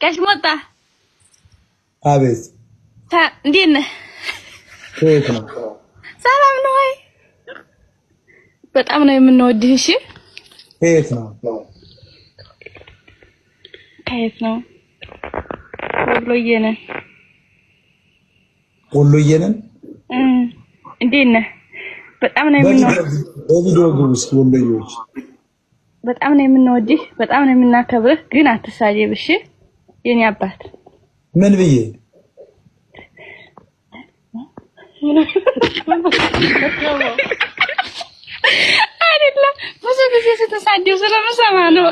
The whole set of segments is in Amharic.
ጋሽ ሞጣ አቤት እንዴት ነህ? ሰላም ነው ወይ? በጣም ነው የምንወድህ። እሺ ከየት ነው? ከየት ነው? ወሎዬ ነን። ወሎዬ ነን። እንዴት ነህ? በጣም ነው የምንወድህ። በቪዲዮ ግቡ እስኪ ወሎዬዎች። በጣም ነው የምንወድህ፣ በጣም ነው የምናከብርህ። ግን አትሳደብ እሺ? የኔ አባት ምን ብዬ አይደለም ብዙ ጊዜ ስትሳደብ ስለምሰማ ነው።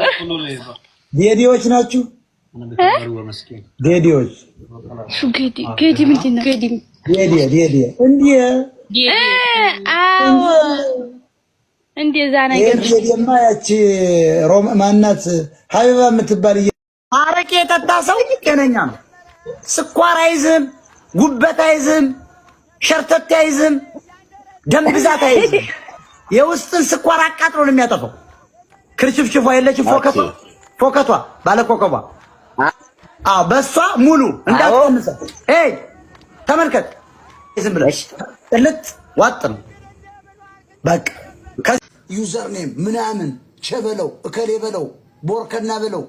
ዴዲዎች ናችሁ? ዴዲዎች ጌዲ ምንድን ነው? ዴዲ እንዴ? አዎ እንደዛ ነገር ዴዲማ ያቺ ሮም ማናት ሀቢባ የምትባል አረቄ የጠጣ ሰው ጤነኛ ነው። ስኳር አይዝም፣ ጉበት አይዝም፣ ሸርተት አይዝም፣ ደም ብዛት አይዝም። የውስጥን ስኳር አቃጥሎ ነው የሚያጠፋው። ክርችፍችፏ የለችም ፎከቷ ባለኮከቧ በሷ ሙሉ እንዳትቀንሰ ተመልከት። ዝም ብለሽ ጥልት ዋጥ ነው በቃ። ዩዘር ኔም ምናምን ቸበለው እከሌ በለው ቦርከና በለው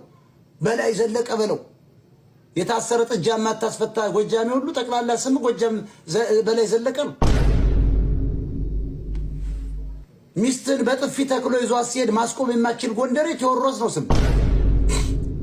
በላይ ዘለቀ በለው የታሰረ ጥጃ ማታስፈታ ጎጃሜ ሁሉ ጠቅላላ ስም ጎጃም በላይ ዘለቀ ነው። ሚስትን በጥፊ ተክሎ ይዟት ሲሄድ ማስቆም የማችል ጎንደሬ ቴዎድሮስ ነው ስም።